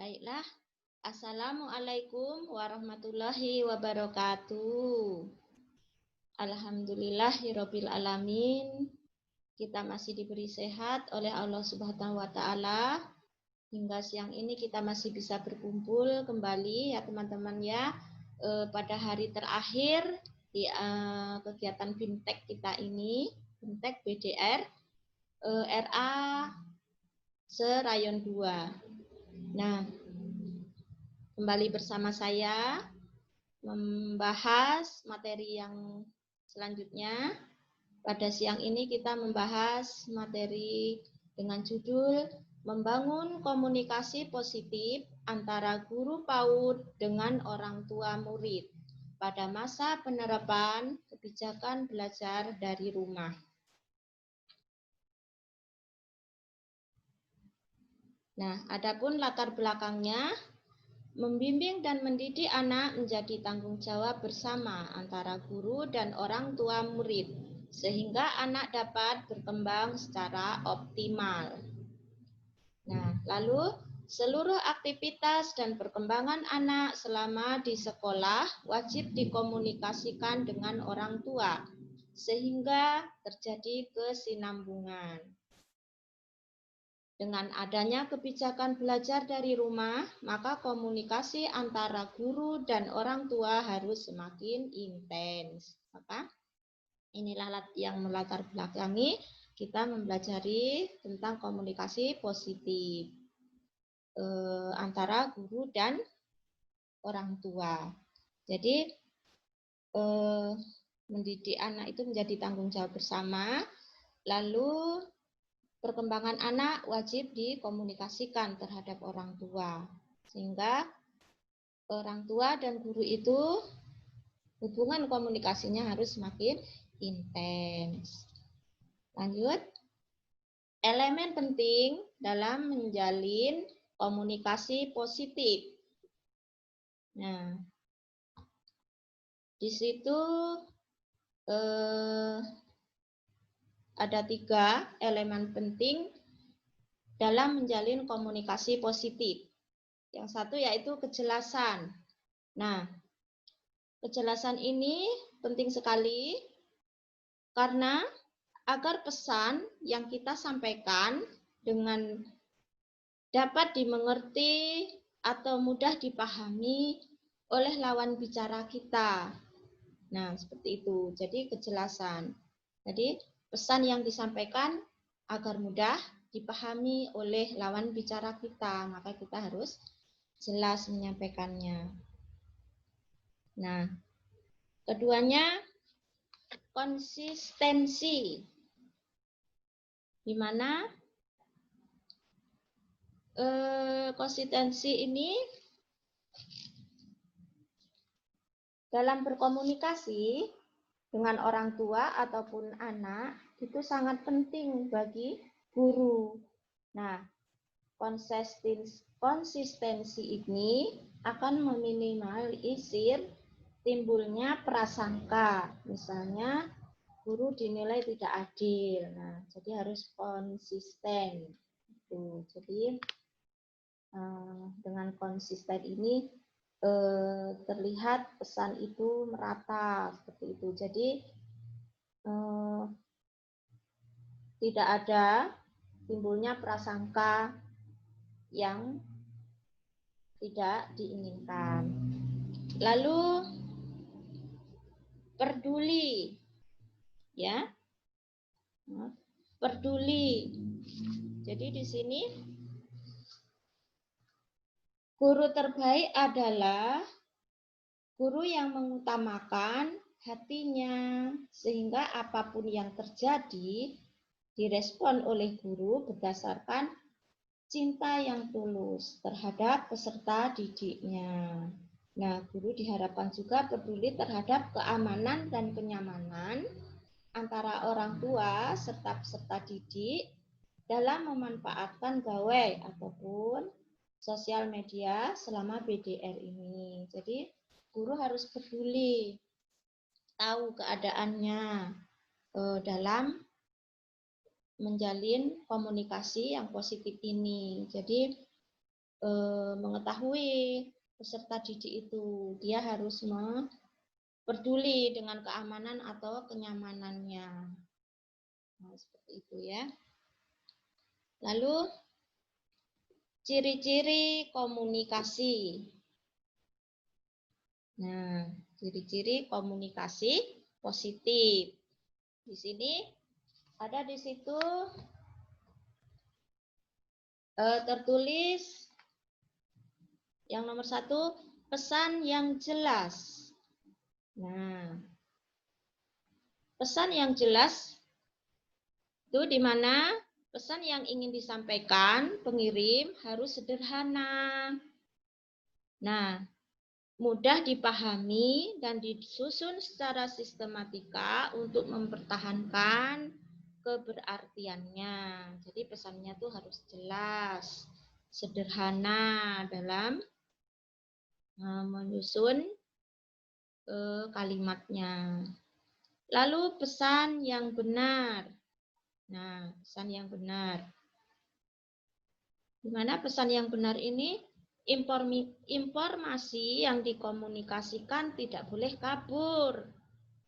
Baiklah, Assalamualaikum warahmatullahi wabarakatuh. Alhamdulillahirabbil alamin. Kita masih diberi sehat oleh Allah Subhanahu wa taala. Hingga siang ini kita masih bisa berkumpul kembali ya teman-teman ya, pada hari terakhir di kegiatan Fintech kita ini, Fintech BDR RA Serayon 2. Nah, kembali bersama saya membahas materi yang selanjutnya. Pada siang ini kita membahas materi dengan judul Membangun Komunikasi Positif Antara Guru PAUD dengan Orang Tua Murid pada masa penerapan kebijakan belajar dari rumah. Nah, adapun latar belakangnya, membimbing dan mendidik anak menjadi tanggung jawab bersama antara guru dan orang tua murid, sehingga anak dapat berkembang secara optimal. Nah, lalu seluruh aktivitas dan perkembangan anak selama di sekolah wajib dikomunikasikan dengan orang tua, sehingga terjadi kesinambungan. Dengan adanya kebijakan belajar dari rumah, maka komunikasi antara guru dan orang tua harus semakin intens. Maka inilah yang melatar belakangi kita mempelajari tentang komunikasi positif antara guru dan orang tua. Jadi mendidik anak itu menjadi tanggung jawab bersama, lalu perkembangan anak wajib dikomunikasikan terhadap orang tua, sehingga orang tua dan guru itu hubungan komunikasinya harus semakin intens. Lanjut, elemen penting dalam menjalin komunikasi positif. Nah, di situ ada 3 elemen penting dalam menjalin komunikasi positif. Yang satu yaitu kejelasan. Nah, kejelasan ini penting sekali karena agar pesan yang kita sampaikan dengan dapat dimengerti atau mudah dipahami oleh lawan bicara kita. Nah, seperti itu. Jadi kejelasan. Jadi pesan yang disampaikan agar mudah dipahami oleh lawan bicara kita, maka kita harus jelas menyampaikannya. Nah, keduanya konsistensi, di mana konsistensi ini dalam berkomunikasi dengan orang tua ataupun anak itu sangat penting bagi guru. Nah, konsistensi ini akan meminimalisir timbulnya prasangka. Misalnya guru dinilai tidak adil. Nah, jadi harus konsisten. Jadi dengan konsisten ini terlihat pesan itu merata seperti itu. Jadi tidak ada timbulnya prasangka yang tidak diinginkan. Lalu peduli, ya, peduli. Jadi di sini guru terbaik adalah guru yang mengutamakan hatinya, sehingga apapun yang terjadi direspon oleh guru berdasarkan cinta yang tulus terhadap peserta didiknya. Nah, guru diharapkan juga peduli terhadap keamanan dan kenyamanan antara orang tua serta peserta didik dalam memanfaatkan gawai ataupun sosial media selama BDR ini. Jadi guru harus peduli, tahu keadaannya dalam menjalin komunikasi yang positif ini. Jadi mengetahui peserta didik itu. Dia harus peduli dengan keamanan atau kenyamanannya. Nah, seperti itu ya. Lalu ciri-ciri komunikasi. Nah, ciri-ciri komunikasi positif. Di sini ada di situ tertulis yang nomor 1, pesan yang jelas. Nah, pesan yang jelas itu di mana pesan yang ingin disampaikan pengirim harus sederhana. Nah, mudah dipahami dan disusun secara sistematika untuk mempertahankan keberartiannya. Jadi pesannya tuh harus jelas, sederhana dalam menyusun kalimatnya. Lalu pesan yang benar. Nah, pesan yang benar. Di mana pesan yang benar ini informasi yang dikomunikasikan tidak boleh kabur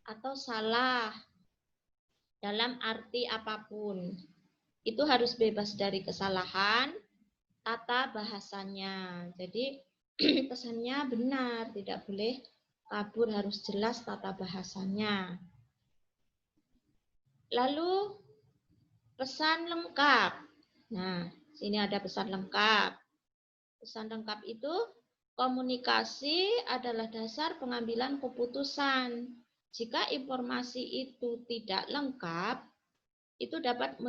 atau salah dalam arti apapun. Itu harus bebas dari kesalahan, tata bahasanya. Jadi pesannya benar, tidak boleh kabur, harus jelas tata bahasanya. Lalu pesan lengkap. Nah, sini ada pesan lengkap. Pesan lengkap itu komunikasi adalah dasar pengambilan keputusan. Jika informasi itu tidak lengkap, itu dapat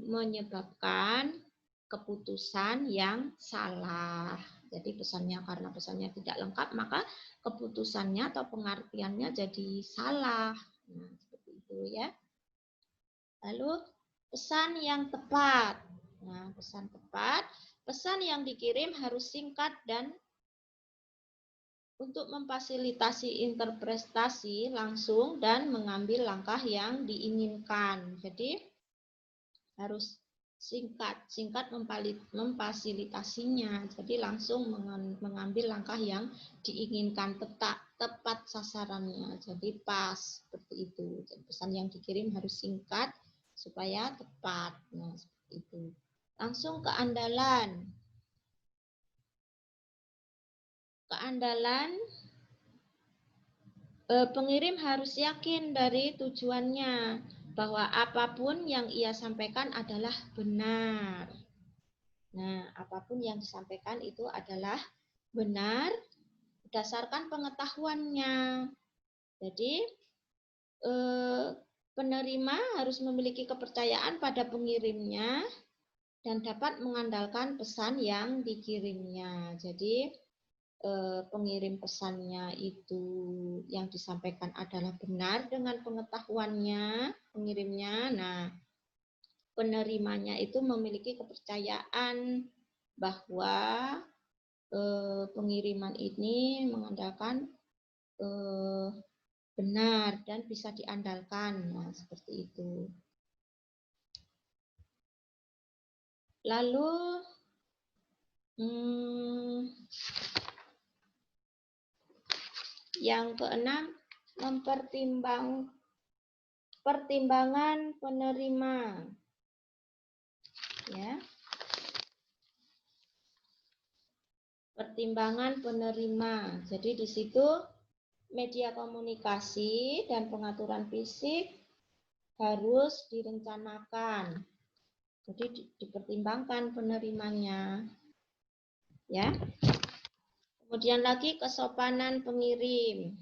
menyebabkan keputusan yang salah. Jadi pesannya, karena pesannya tidak lengkap, maka keputusannya atau pengertiannya jadi salah. Nah, seperti itu ya. Lalu pesan yang tepat. Nah, pesan tepat, pesan yang dikirim harus singkat dan untuk memfasilitasi interpretasi langsung dan mengambil langkah yang diinginkan. Jadi harus singkat memfasilitasinya. Jadi langsung mengambil langkah yang diinginkan, tepat sasarannya. Jadi pas seperti itu. Jadi pesan yang dikirim harus singkat supaya tepat. Nah, seperti itu. Langsung keandalan. Keandalan pengirim harus yakin dari tujuannya bahwa apapun yang ia sampaikan adalah benar. Nah, apapun yang disampaikan itu adalah benar berdasarkan pengetahuannya. Jadi, penerima harus memiliki kepercayaan pada pengirimnya dan dapat mengandalkan pesan yang dikirimnya. Jadi, pengirim pesannya itu yang disampaikan adalah benar dengan pengetahuannya pengirimnya. Nah, penerimanya itu memiliki kepercayaan bahwa pengiriman ini mengandalkan benar dan bisa diandalkan. Nah, seperti itu. Lalu yang keenam, pertimbangan penerima. Ya. Pertimbangan penerima. Jadi di situ media komunikasi dan pengaturan fisik harus direncanakan. Jadi dipertimbangkan penerimanya. Ya. Kemudian lagi kesopanan pengirim.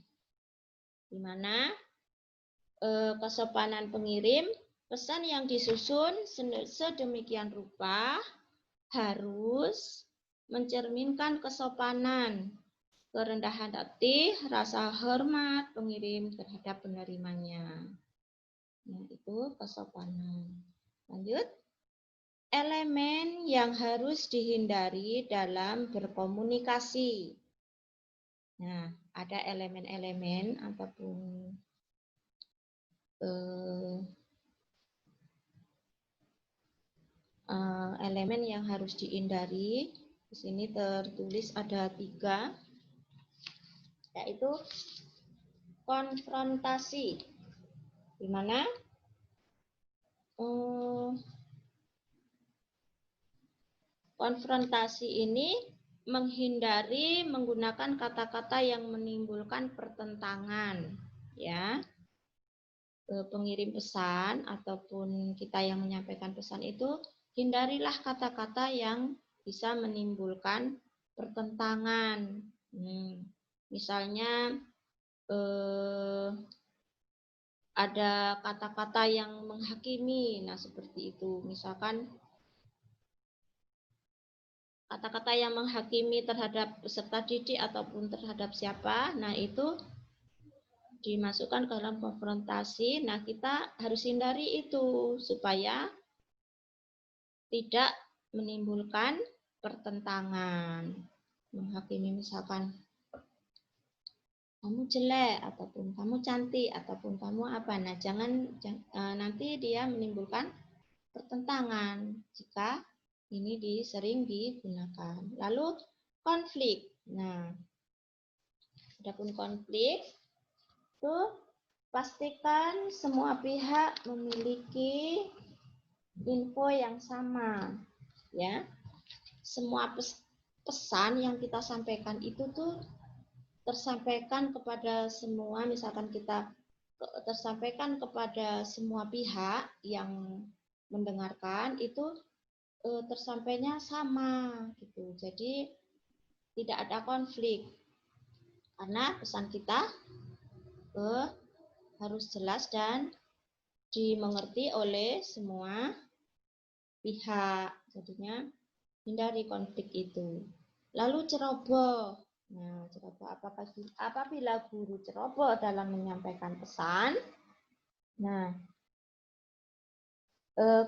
Di mana kesopanan pengirim, pesan yang disusun sedemikian rupa harus mencerminkan kesopanan, kerendahan hati, rasa hormat pengirim terhadap penerimanya. Nah, itu kesopanan. Lanjut. Elemen yang harus dihindari dalam berkomunikasi. Nah, ada elemen-elemen ataupun elemen yang harus dihindari Di sini tertulis ada 3, yaitu konfrontasi, di mana konfrontasi ini menghindari menggunakan kata-kata yang menimbulkan pertentangan, ya. Pengirim pesan ataupun kita yang menyampaikan pesan itu, hindarilah kata-kata yang bisa menimbulkan pertentangan. Misalnya ada kata-kata yang menghakimi, nah seperti itu. Misalkan kata-kata yang menghakimi terhadap peserta didik ataupun terhadap siapa, nah itu dimasukkan ke dalam konfrontasi. Nah, kita harus hindari itu supaya tidak menimbulkan pertentangan. Menghakimi misalkan kamu jelek ataupun kamu cantik ataupun kamu apa. Nah, jangan nanti dia menimbulkan pertentangan jika ini sering digunakan. Lalu konflik. Nah, adapun konflik itu pastikan semua pihak memiliki info yang sama, ya. Semua pesan yang kita sampaikan itu tuh tersampaikan kepada semua, misalkan kita tersampaikan kepada semua pihak yang mendengarkan itu tersampainya sama gitu. Jadi tidak ada konflik karena pesan kita harus jelas dan dimengerti oleh semua pihak. Jadinya hindari konflik itu. Lalu ceroboh. Nah, ceroboh apabila guru ceroboh dalam menyampaikan pesan, nah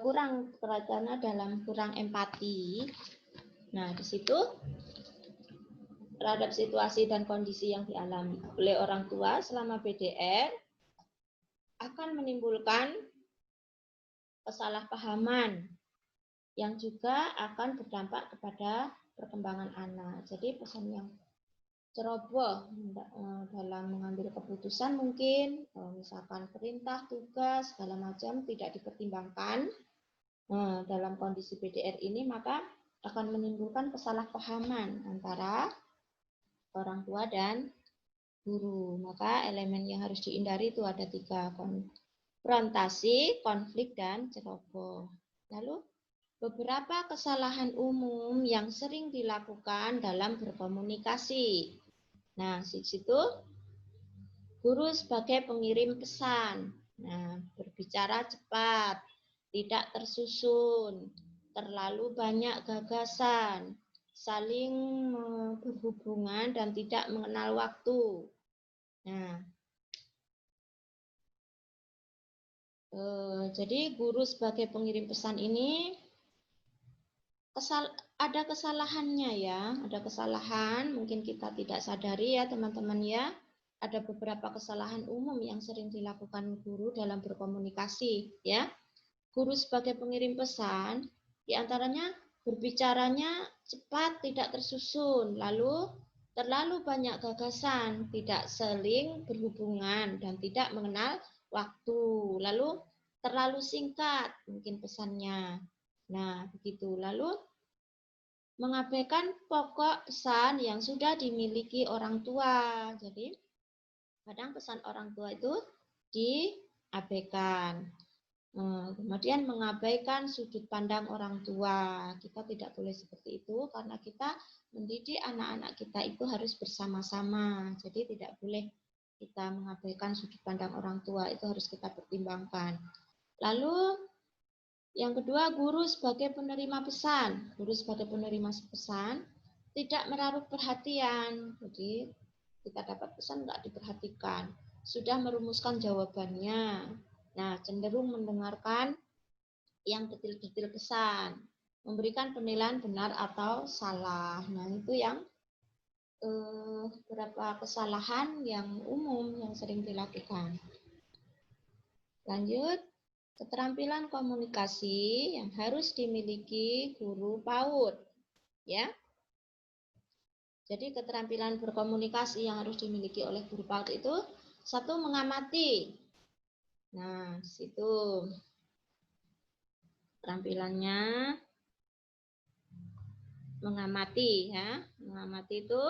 kurang terencana dalam kurang empati. Nah, di situ terhadap situasi dan kondisi yang dialami oleh orang tua selama PDR akan menimbulkan kesalahpahaman yang juga akan berdampak kepada perkembangan anak. Jadi pesan yang ceroboh dalam mengambil keputusan mungkin misalkan perintah, tugas, segala macam tidak dipertimbangkan dalam kondisi PDR ini, maka akan menimbulkan kesalahpahaman antara orang tua dan guru. Maka elemen yang harus dihindari itu ada 3, konfrontasi, konflik, dan ceroboh. Lalu beberapa kesalahan umum yang sering dilakukan dalam berkomunikasi. Nah, di situ guru sebagai pengirim pesan. Nah, berbicara cepat, tidak tersusun, terlalu banyak gagasan, saling berhubungan dan tidak mengenal waktu. Nah, jadi guru sebagai pengirim pesan ini ada kesalahannya ya, ada kesalahan, mungkin kita tidak sadari ya teman-teman ya, ada beberapa kesalahan umum yang sering dilakukan guru dalam berkomunikasi ya. Guru sebagai pengirim pesan, diantaranya berbicaranya cepat, tidak tersusun, lalu terlalu banyak gagasan, tidak saling berhubungan dan tidak mengenal waktu, lalu terlalu singkat mungkin pesannya. Nah, begitu. Lalu mengabaikan pokok pesan yang sudah dimiliki orang tua. Jadi, kadang pesan orang tua itu diabaikan. Kemudian mengabaikan sudut pandang orang tua. Kita tidak boleh seperti itu karena kita mendidik anak-anak kita itu harus bersama-sama. Jadi tidak boleh kita mengabaikan sudut pandang orang tua, itu harus kita pertimbangkan. Lalu yang kedua, guru sebagai penerima pesan. Guru sebagai penerima pesan tidak menaruh perhatian. Jadi kita dapat pesan nggak diperhatikan. Sudah merumuskan jawabannya. Nah, cenderung mendengarkan yang detil-detil pesan. Memberikan penilaian benar atau salah. Nah, itu yang beberapa kesalahan yang umum yang sering dilakukan. Lanjut. Keterampilan komunikasi yang harus dimiliki guru PAUD, ya. Jadi keterampilan berkomunikasi yang harus dimiliki oleh guru PAUD itu satu, mengamati. Nah, di situ keterampilannya mengamati ya. Mengamati itu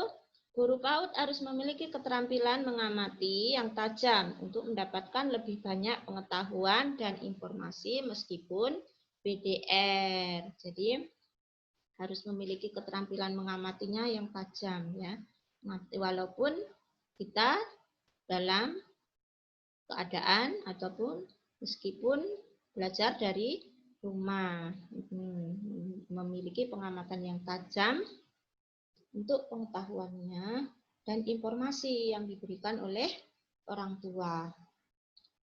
guru PAUD harus memiliki keterampilan mengamati yang tajam untuk mendapatkan lebih banyak pengetahuan dan informasi meskipun BDR. Jadi harus memiliki keterampilan mengamatinya yang tajam ya. Walaupun kita dalam keadaan ataupun meskipun belajar dari rumah, memiliki pengamatan yang tajam untuk pengetahuannya dan informasi yang diberikan oleh orang tua.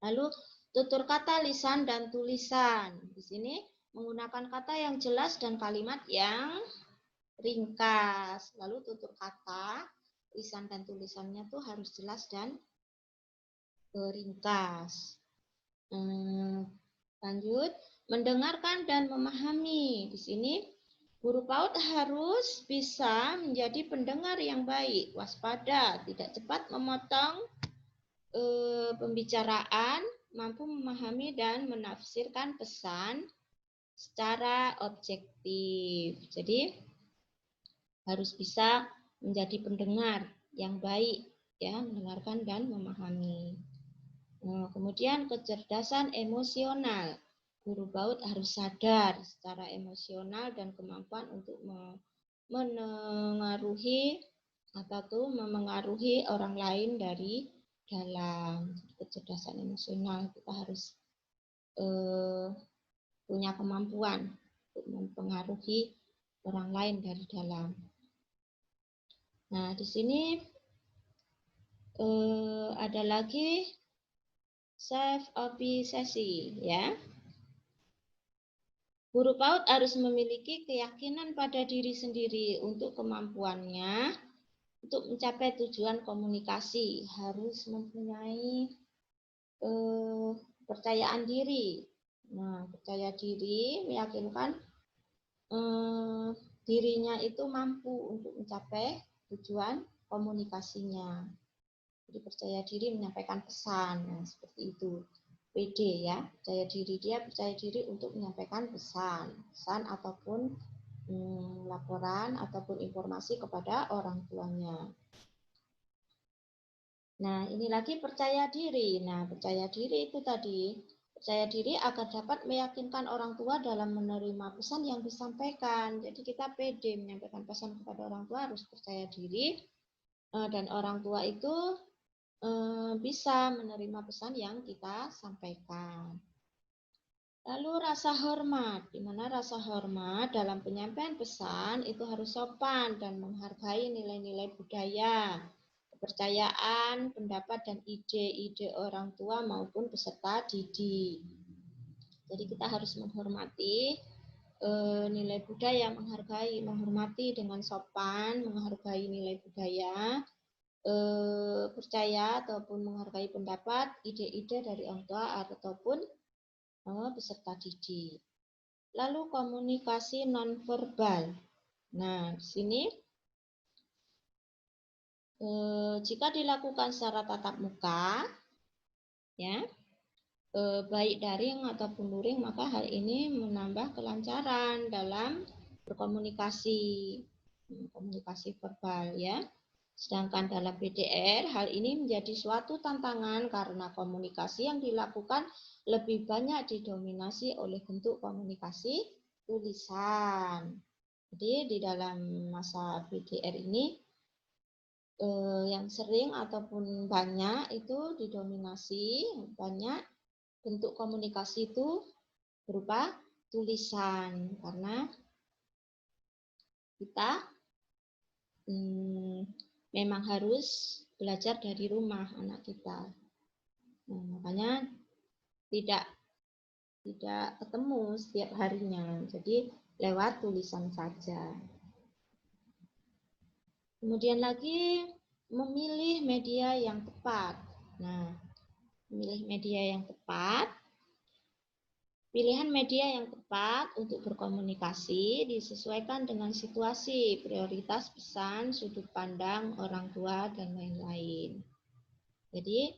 Lalu tutur kata lisan dan tulisan. Di sini menggunakan kata yang jelas dan kalimat yang ringkas. Lalu tutur kata, lisan dan tulisannya tuh harus jelas dan ringkas. Lanjut, mendengarkan dan memahami. Di sini guru PAUD harus bisa menjadi pendengar yang baik, waspada, tidak cepat memotong pembicaraan, mampu memahami dan menafsirkan pesan secara objektif. Jadi harus bisa menjadi pendengar yang baik, ya, mendengarkan dan memahami. Nah, kemudian kecerdasan emosional. Guru PAUD harus sadar secara emosional dan kemampuan untuk memengaruhi orang lain dari dalam. Kecerdasan emosional, kita harus punya kemampuan untuk mempengaruhi orang lain dari dalam. Nah, di sini ada lagi self-obsesi, ya. Guru PAUD harus memiliki keyakinan pada diri sendiri untuk kemampuannya untuk mencapai tujuan komunikasi. Harus mempunyai percayaan diri. Nah, percaya diri meyakinkan dirinya itu mampu untuk mencapai tujuan komunikasinya. Jadi percaya diri menyampaikan pesan, nah, seperti itu. PD ya, percaya diri untuk menyampaikan pesan ataupun laporan ataupun informasi kepada orang tuanya. Nah, ini lagi percaya diri. Nah, percaya diri itu tadi, percaya diri agar dapat meyakinkan orang tua dalam menerima pesan yang disampaikan. Jadi kita PD menyampaikan pesan kepada orang tua, harus percaya diri dan orang tua itu bisa menerima pesan yang kita sampaikan. Lalu rasa hormat, di mana rasa hormat dalam penyampaian pesan itu harus sopan dan menghargai nilai-nilai budaya, kepercayaan, pendapat dan ide-ide orang tua maupun peserta didik. Jadi kita harus menghormati nilai budaya, menghormati dengan sopan, menghargai nilai budaya, percaya ataupun menghargai pendapat, ide-ide dari orang tua ataupun peserta didik. Lalu komunikasi nonverbal. Nah, di sini jika dilakukan secara tatap muka, ya, baik daring ataupun luring, maka hal ini menambah kelancaran dalam berkomunikasi, komunikasi verbal, ya. Sedangkan dalam BDR, hal ini menjadi suatu tantangan karena komunikasi yang dilakukan lebih banyak didominasi oleh bentuk komunikasi tulisan. Jadi di dalam masa BDR ini yang sering ataupun banyak itu didominasi banyak bentuk komunikasi itu berupa tulisan, karena kita memang harus belajar dari rumah anak kita. Nah, makanya tidak ketemu setiap harinya, jadi lewat tulisan saja. Kemudian lagi memilih media yang tepat. Nah, memilih media yang tepat Pilihan media yang tepat untuk berkomunikasi disesuaikan dengan situasi, prioritas pesan, sudut pandang orang tua, dan lain-lain. Jadi,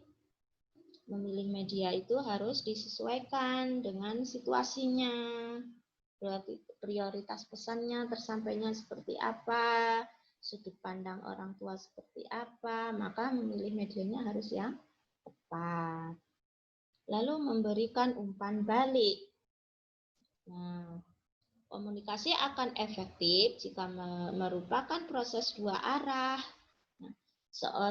memilih media itu harus disesuaikan dengan situasinya, prioritas pesannya, tersampainya seperti apa, sudut pandang orang tua seperti apa, maka memilih medianya harus yang tepat. Lalu memberikan umpan balik. Nah, komunikasi akan efektif jika merupakan proses dua arah. Nah,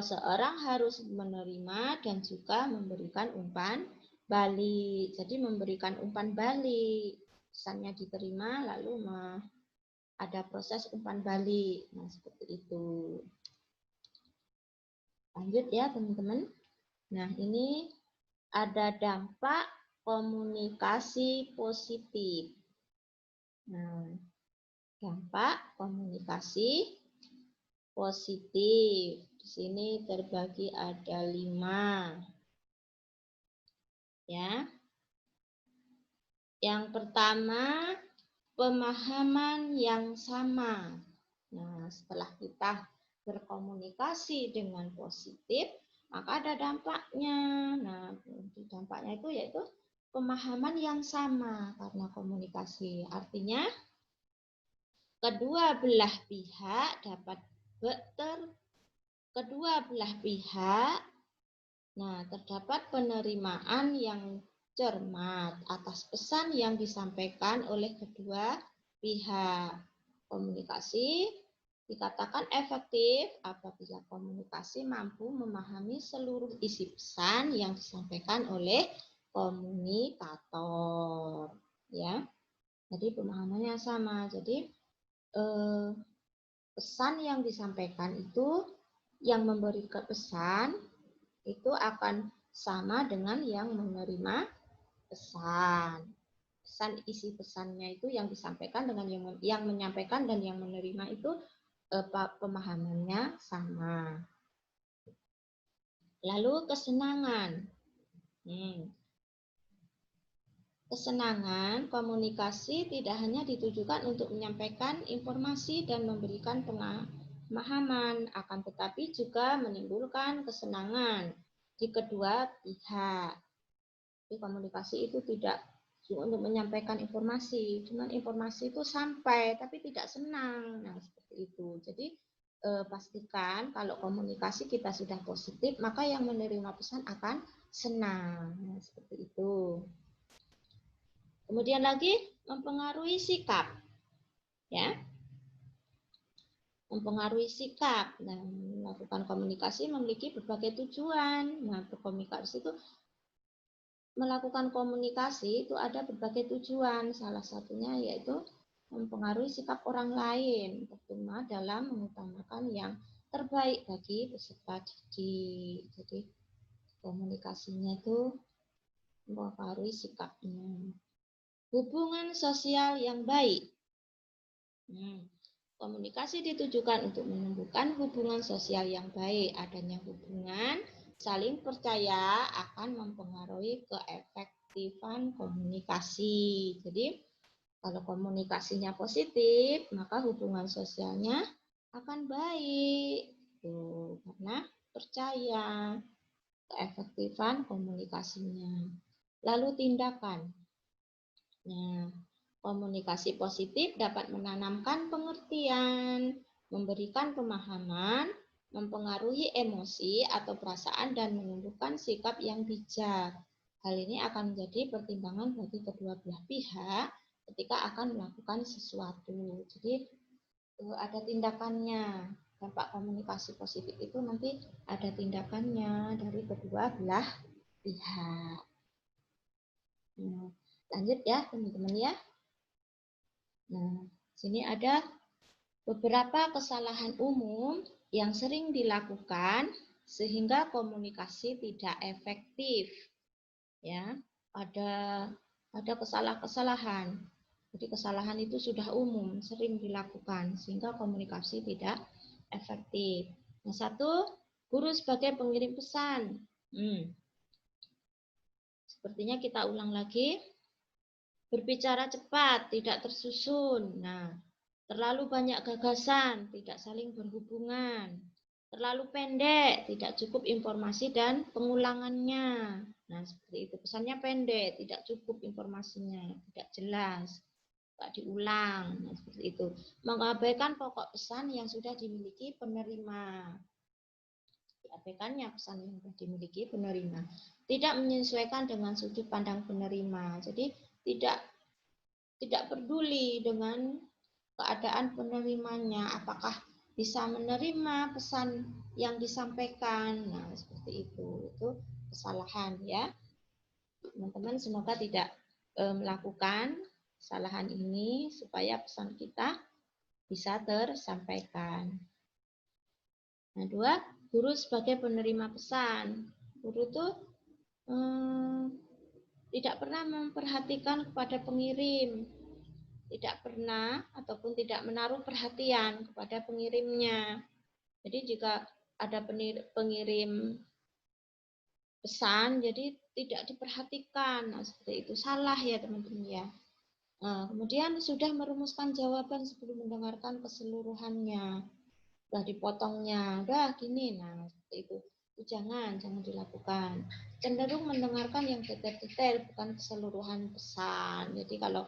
seorang harus menerima dan juga memberikan umpan balik. Jadi memberikan umpan balik, pesannya diterima lalu ada proses umpan balik. Nah, seperti itu. Lanjut ya, teman-teman. Nah, ini ada dampak komunikasi positif. Nah, dampak komunikasi positif. Di sini terbagi ada 5. Ya. Yang pertama, pemahaman yang sama. Nah, setelah kita berkomunikasi dengan positif, maka ada dampaknya. Nah, dampaknya itu yaitu pemahaman yang sama karena komunikasi. Artinya, kedua belah pihak terdapat penerimaan yang cermat atas pesan yang disampaikan oleh kedua pihak. Komunikasi dikatakan efektif apabila komunikasi mampu memahami seluruh isi pesan yang disampaikan oleh komunikator. Ya, jadi pemahamannya sama. Jadi pesan yang disampaikan itu, yang memberi pesan itu akan sama dengan yang menerima pesan. Isi pesannya itu yang disampaikan dengan yang menyampaikan dan yang menerima itu pemahamannya sama. Lalu kesenangan. Kesenangan komunikasi tidak hanya ditujukan untuk menyampaikan informasi dan memberikan pemahaman, akan tetapi juga menimbulkan kesenangan di kedua pihak. Jadi komunikasi itu tidak untuk menyampaikan informasi, cuman informasi itu sampai tapi tidak senang. Nah, seperti itu. Jadi pastikan kalau komunikasi kita sudah positif, maka yang menerima pesan akan senang. Nah, seperti itu. Kemudian lagi mempengaruhi sikap. Ya. Mempengaruhi sikap dan melakukan komunikasi memiliki berbagai tujuan. Nah, berkomunikasi itu melakukan komunikasi itu ada berbagai tujuan. Salah satunya yaitu mempengaruhi sikap orang lain, terutama dalam mengutamakan yang terbaik bagi peserta didik. Jadi komunikasinya itu mempengaruhi sikapnya. Hubungan sosial yang baik. Komunikasi ditujukan untuk menumbuhkan hubungan sosial yang baik. Adanya hubungan saling percaya akan mempengaruhi keefektifan komunikasi. Jadi, kalau komunikasinya positif, maka hubungan sosialnya akan baik. Tuh, karena percaya keefektifan komunikasinya. Lalu tindakan. Nah, komunikasi positif dapat menanamkan pengertian, memberikan pemahaman, mempengaruhi emosi atau perasaan, dan menumbuhkan sikap yang bijak. Hal ini akan menjadi pertimbangan bagi kedua belah pihak ketika akan melakukan sesuatu. Jadi ada tindakannya. Dampak komunikasi positif itu nanti ada tindakannya dari kedua belah pihak. Lanjut ya teman-teman ya. Nah, sini ada beberapa kesalahan umum yang sering dilakukan sehingga komunikasi tidak efektif. Ya, ada kesalahan. Jadi kesalahan itu sudah umum, sering dilakukan sehingga komunikasi tidak efektif. Yang satu, guru sebagai pengirim pesan. Sepertinya kita ulang lagi. Berbicara cepat, tidak tersusun. Nah, terlalu banyak gagasan, tidak saling berhubungan. Terlalu pendek, tidak cukup informasi dan pengulangannya. Nah, seperti itu. Pesannya pendek, tidak cukup informasinya, tidak jelas, tidak diulang. Nah, seperti itu. Mengabaikan pokok pesan yang sudah dimiliki penerima. Diabaikannya pesan yang sudah dimiliki penerima. Tidak menyesuaikan dengan sudut pandang penerima. Jadi, tidak peduli dengan keadaan penerimanya, apakah bisa menerima pesan yang disampaikan. Nah, seperti itu kesalahan ya. Teman-teman semoga tidak melakukan kesalahan ini supaya pesan kita bisa tersampaikan. Nah, 2, guru sebagai penerima pesan. Guru itu tidak pernah memperhatikan kepada pengirim, tidak pernah ataupun tidak menaruh perhatian kepada pengirimnya. Jadi jika ada pengirim pesan, jadi tidak diperhatikan. Nah, seperti itu salah ya teman-teman ya. Nah, kemudian sudah merumuskan jawaban sebelum mendengarkan keseluruhannya. Udah dipotongnya, udah gini. Nah, seperti itu. Jangan dilakukan. Cenderung mendengarkan yang detail-detail, bukan keseluruhan pesan. Jadi kalau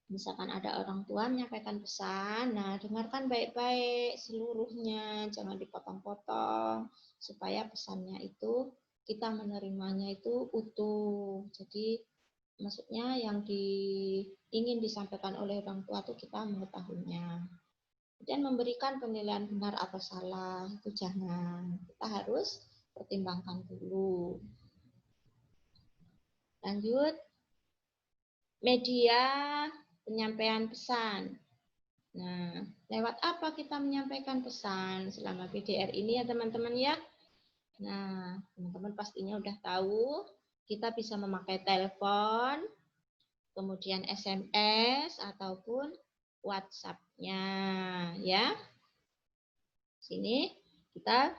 misalkan ada orang tua menyampaikan pesan, nah dengarkan baik-baik seluruhnya, jangan dipotong-potong, supaya pesannya itu kita menerimanya itu utuh. Jadi maksudnya yang ingin disampaikan oleh orang tua itu kita mengetahuinya. Dan memberikan penilaian benar atau salah itu jangan, kita harus pertimbangkan dulu. Lanjut, media penyampaian pesan. Nah, lewat apa kita menyampaikan pesan selama PDR ini ya teman-teman ya? Nah, teman-teman pastinya udah tahu kita bisa memakai telepon, kemudian SMS ataupun WhatsApp-nya ya. Sini kita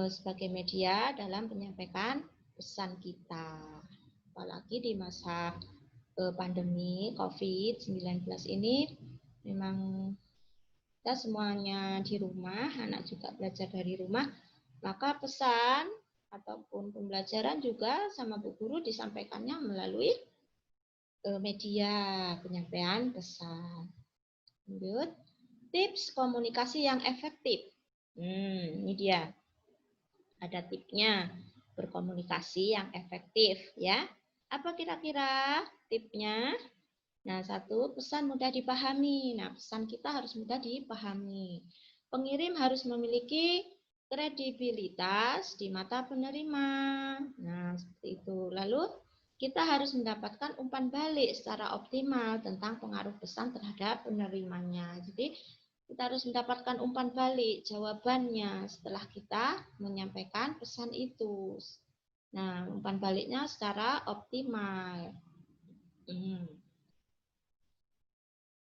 sebagai media dalam menyampaikan pesan kita. Apalagi di masa pandemi COVID-19 ini memang kita semuanya di rumah, anak juga belajar dari rumah, maka pesan ataupun pembelajaran juga sama Bu Guru disampaikannya melalui media penyampaian pesan. Lanjut, tips komunikasi yang efektif. Ini dia. Ada tipsnya berkomunikasi yang efektif ya. Apa kira-kira tipsnya? Nah, 1, pesan mudah dipahami. Nah, pesan kita harus mudah dipahami. Pengirim harus memiliki kredibilitas di mata penerima. Nah, seperti itu. Lalu, kita harus mendapatkan umpan balik secara optimal tentang pengaruh pesan terhadap penerimanya. Jadi, kita harus mendapatkan umpan balik jawabannya setelah kita menyampaikan pesan itu. Nah, umpan baliknya secara optimal.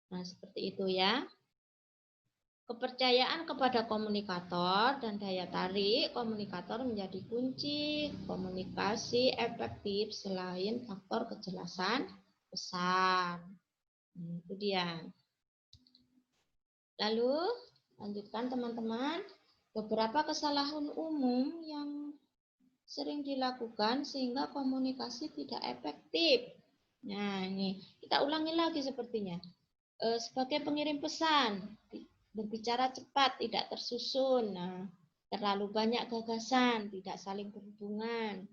Nah, seperti itu ya. Kepercayaan kepada komunikator dan daya tarik komunikator menjadi kunci komunikasi efektif selain faktor kejelasan pesan. Itu dia. Lalu, lanjutkan teman-teman. Beberapa kesalahan umum yang sering dilakukan sehingga komunikasi tidak efektif. Nah, ini kita ulangi lagi sepertinya. Sebagai pengirim pesan, berbicara cepat, tidak tersusun, nah, terlalu banyak gagasan, tidak saling berhubungan,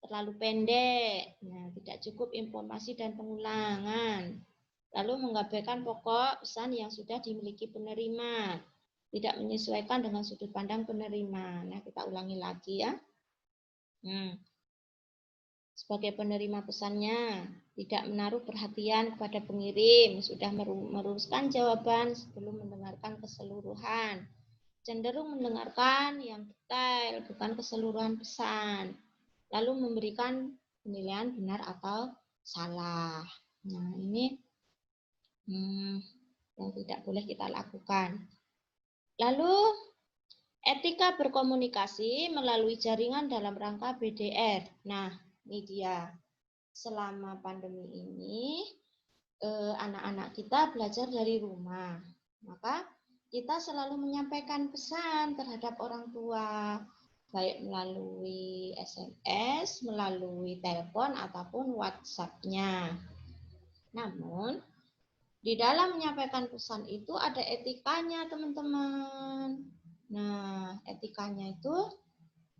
terlalu pendek, nah, tidak cukup informasi dan pengulangan, lalu mengabaikan pokok pesan yang sudah dimiliki penerima, tidak menyesuaikan dengan sudut pandang penerima. Nah, kita ulangi lagi ya. Sebagai penerima pesannya, tidak menaruh perhatian kepada pengirim, sudah meruruskan jawaban sebelum mendengarkan keseluruhan, cenderung mendengarkan yang detail, bukan keseluruhan pesan, lalu memberikan penilaian benar atau salah. Nah, ini yang tidak boleh kita lakukan. Lalu, etika berkomunikasi melalui jaringan dalam rangka BDR. Nah, ini dia. selama pandemi ini anak-anak kita belajar dari rumah. Maka kita selalu menyampaikan pesan terhadap orang tua, baik melalui SMS, melalui telepon, ataupun WhatsApp-nya. Namun, di dalam menyampaikan pesan itu ada etikanya, teman-teman. Nah, etikanya itu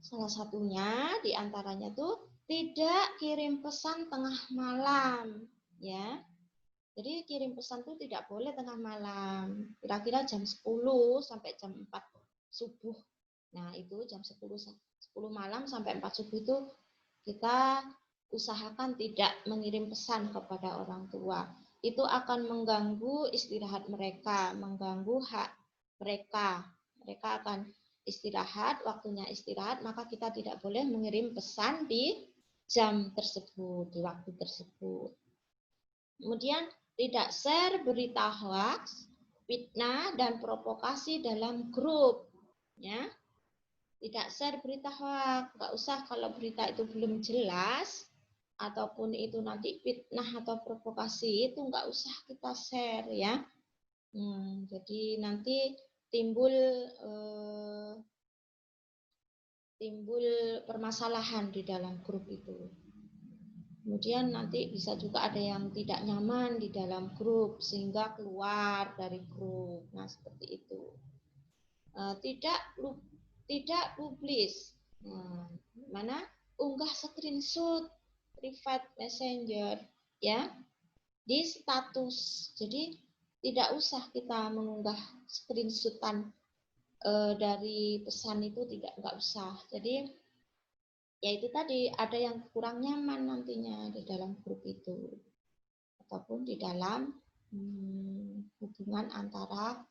salah satunya diantaranya tuh tidak kirim pesan tengah malam, ya. Jadi kirim pesan tuh tidak boleh tengah malam, kira-kira jam 10 sampai jam 4 subuh. Nah, itu jam 10 malam sampai 4 subuh itu kita usahakan tidak mengirim pesan kepada orang tua. Itu akan mengganggu istirahat mereka, mengganggu hak mereka. Mereka akan istirahat, waktunya istirahat, maka kita tidak boleh mengirim pesan di jam tersebut, di waktu tersebut. Kemudian tidak share berita hoax, fitnah, dan provokasi dalam grup. Ya. Tidak share berita hoax, nggak usah kalau berita itu belum jelas, ataupun itu nanti fitnah atau provokasi, itu nggak usah kita share ya. Jadi nanti timbul permasalahan di dalam grup itu. Kemudian nanti bisa juga ada yang tidak nyaman di dalam grup sehingga keluar dari grup. Nah, seperti itu. Tidak publis. Nah, mana unggah screenshot private messenger ya di status. Jadi tidak usah kita mengunggah screenshotan dari pesan itu, nggak usah. Jadi ya itu tadi, ada yang kurang nyaman nantinya di dalam grup itu ataupun di dalam hubungan antara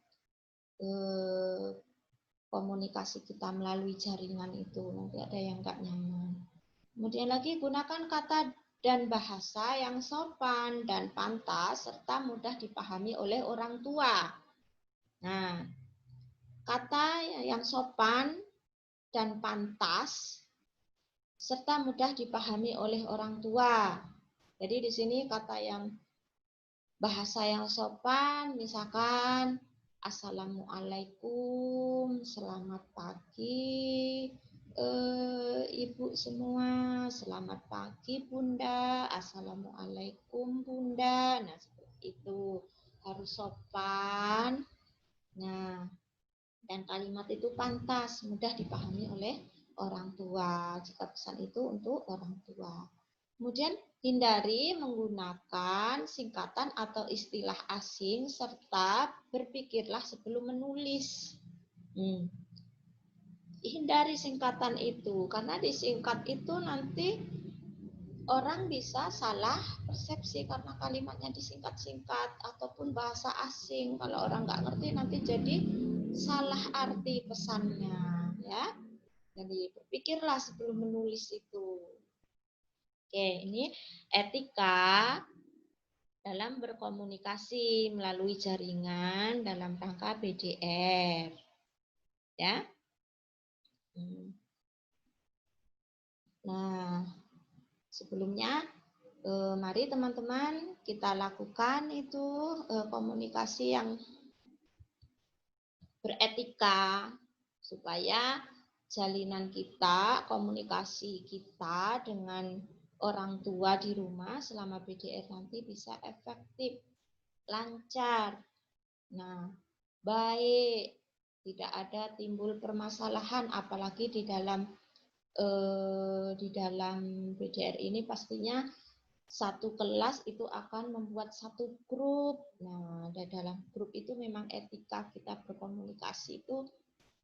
komunikasi kita melalui jaringan itu, nanti ada yang nggak nyaman. Kemudian lagi, gunakan kata dan bahasa yang sopan dan pantas serta mudah dipahami oleh orang tua. Nah, kata yang sopan dan pantas serta mudah dipahami oleh orang tua. Jadi di sini kata yang bahasa yang sopan, misalkan Assalamualaikum, selamat pagi Ibu semua, selamat pagi Bunda, Assalamualaikum Bunda. Nah, seperti itu, harus sopan. Nah, dan kalimat itu pantas, mudah dipahami oleh orang tua jika pesan itu untuk orang tua. Kemudian hindari menggunakan singkatan atau istilah asing serta berpikirlah sebelum menulis. Hindari singkatan itu karena disingkat itu nanti orang bisa salah persepsi karena kalimatnya disingkat-singkat ataupun bahasa asing. Kalau orang nggak ngerti nanti jadi salah arti pesannya, ya. Jadi berpikirlah sebelum menulis itu. Oke, ini etika dalam berkomunikasi melalui jaringan dalam rangka BDR. Ya. Nah, sebelumnya mari teman-teman kita lakukan itu komunikasi yang beretika supaya jalinan kita, komunikasi kita dengan orang tua di rumah selama BDR nanti bisa efektif, lancar, nah baik, tidak ada timbul permasalahan, apalagi di dalam BDR ini pastinya satu kelas itu akan membuat satu grup. Nah, dalam grup itu memang etika kita berkomunikasi itu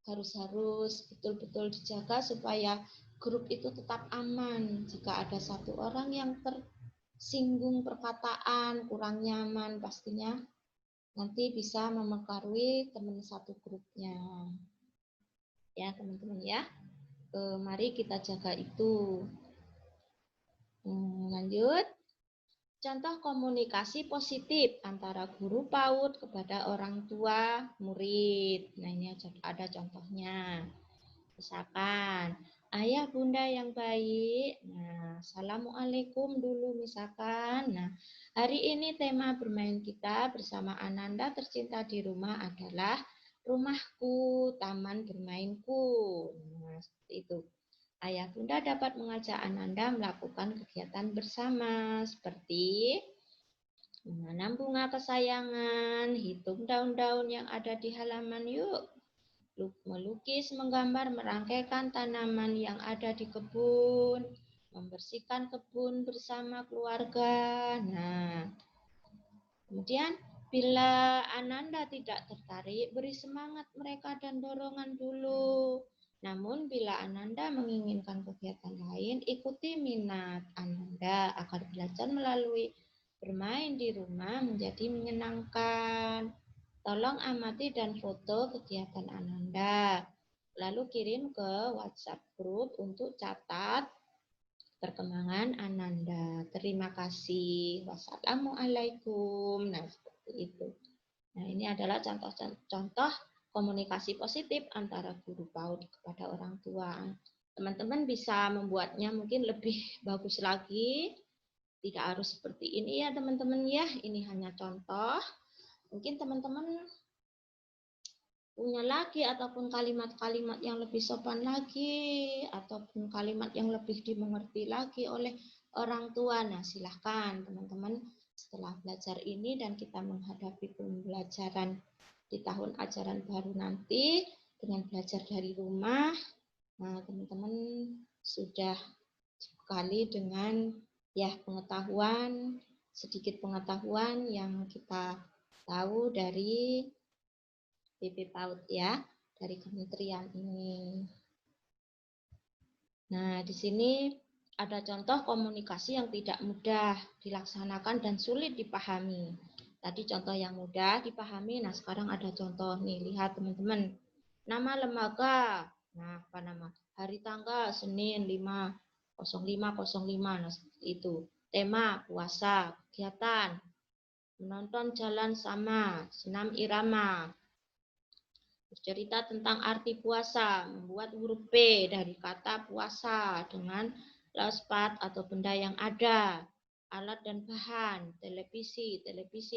harus betul-betul dijaga supaya grup itu tetap aman. Jika ada satu orang yang tersinggung perkataan, kurang nyaman, pastinya nanti bisa mempengaruhi teman satu grupnya. Ya, teman-teman ya. Mari kita jaga itu. Lanjut. Contoh komunikasi positif antara guru PAUD kepada orang tua murid. Nah, ini ada contohnya. Misalkan, Ayah bunda yang baik. Nah, assalamualaikum dulu misalkan. Nah, hari ini tema bermain kita bersama Ananda tercinta di rumah adalah rumahku, taman bermainku. Nah, seperti itu. Ayah bunda dapat mengajak Ananda melakukan kegiatan bersama seperti menanam bunga kesayangan, hitung daun-daun yang ada di halaman yuk. Melukis, menggambar, merangkaikan tanaman yang ada di kebun, membersihkan kebun bersama keluarga. Nah, kemudian bila Ananda tidak tertarik, beri semangat mereka dan dorongan dulu. Namun bila Ananda menginginkan kegiatan lain, ikuti minat Ananda agar belajar melalui bermain di rumah menjadi menyenangkan. Tolong amati dan foto kegiatan Ananda. Lalu kirim ke WhatsApp grup untuk catat perkembangan Ananda. Terima kasih. Wassalamualaikum. Nah, seperti itu. Nah, ini adalah contoh-contoh komunikasi positif antara guru PAUD kepada orang tua. Teman-teman bisa membuatnya mungkin lebih bagus lagi. Tidak harus seperti ini ya teman-teman ya. Ini hanya contoh. Mungkin teman-teman punya lagi ataupun kalimat-kalimat yang lebih sopan lagi ataupun kalimat yang lebih dimengerti lagi oleh orang tua. Nah, silahkan teman-teman setelah belajar ini dan kita menghadapi pembelajaran di tahun ajaran baru nanti dengan belajar dari rumah. Nah, teman-teman sudah sekali dengan ya pengetahuan, sedikit pengetahuan yang kita tahu dari BP PAUD ya, dari kementerian ini. Nah, di sini ada contoh komunikasi yang tidak mudah dilaksanakan dan sulit dipahami. Tadi contoh yang mudah dipahami, nah sekarang ada contoh nih, lihat teman-teman. Nama lembaga, nah apa nama? Hari tanggal Senin 5/05/05, nah seperti itu. Tema puasa, kegiatan, menonton jalan sama, senam irama, bercerita tentang arti puasa, membuat huruf P dari kata puasa dengan lauspat atau benda yang ada, alat dan bahan, televisi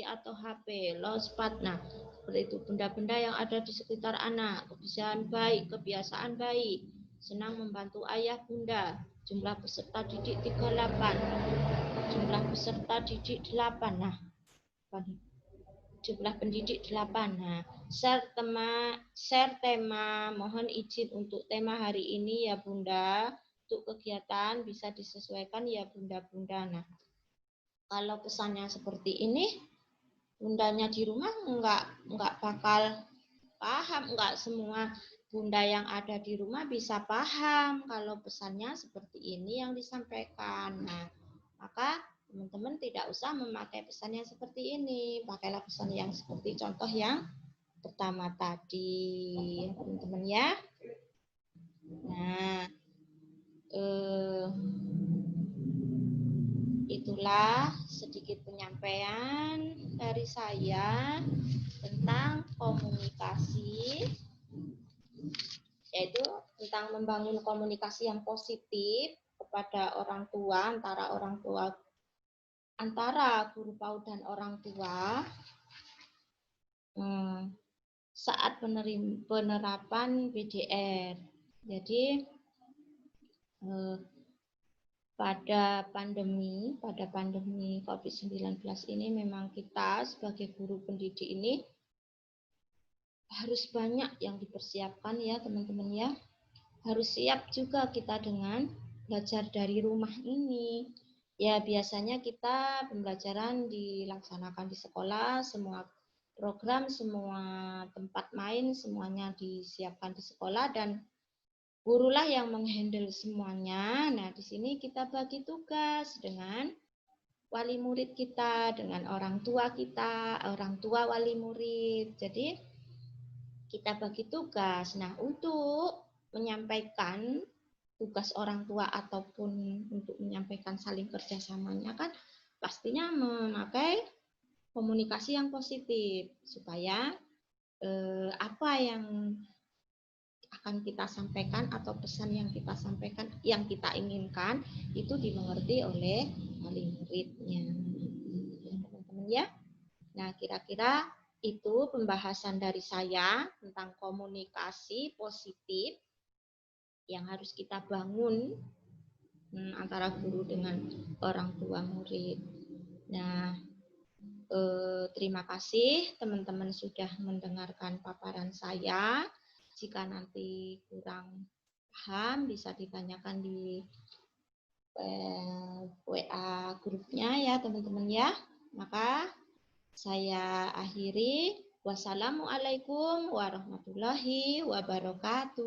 atau HP, lauspat. Nah, seperti itu benda-benda yang ada di sekitar anak, kebiasaan baik, senang membantu ayah bunda, jumlah peserta didik 38, jumlah peserta didik 8. Nah, jumlah pendidik 8. Nah, share tema, mohon izin untuk tema hari ini ya Bunda. Untuk kegiatan bisa disesuaikan ya Bunda-bunda. Nah, kalau pesannya seperti ini, bundanya di rumah enggak bakal paham, enggak semua bunda yang ada di rumah bisa paham kalau pesannya seperti ini yang disampaikan. Nah, maka teman-teman tidak usah memakai pesan yang seperti ini, pakailah pesan yang seperti contoh yang pertama tadi, teman-teman ya. Nah, itulah sedikit penyampaian dari saya tentang komunikasi, yaitu tentang membangun komunikasi yang positif kepada orang tua, antara guru PAUD dan orang tua saat penerapan PDR. Jadi pada pandemi COVID-19 ini memang kita sebagai guru pendidik ini harus banyak yang dipersiapkan ya teman-teman ya. Harus siap juga kita dengan belajar dari rumah ini. Ya biasanya kita pembelajaran dilaksanakan di sekolah, semua program, semua tempat main, semuanya disiapkan di sekolah dan gurulah yang menghandle semuanya. Nah, di sini kita bagi tugas dengan wali murid kita, dengan orang tua kita, orang tua wali murid. Jadi kita bagi tugas. Nah, untuk menyampaikan tugas orang tua ataupun untuk menyampaikan saling kerjasamanya kan pastinya memakai komunikasi yang positif supaya apa yang akan kita sampaikan atau pesan yang kita sampaikan, yang kita inginkan itu dimengerti oleh wali muridnya, teman-teman ya. Nah, kira-kira itu pembahasan dari saya tentang komunikasi positif yang harus kita bangun antara guru dengan orang tua murid. Nah, terima kasih teman-teman sudah mendengarkan paparan saya. Jika nanti kurang paham bisa ditanyakan di WA grupnya ya teman-teman ya. Maka saya akhiri. Wassalamualaikum warahmatullahi wabarakatuh.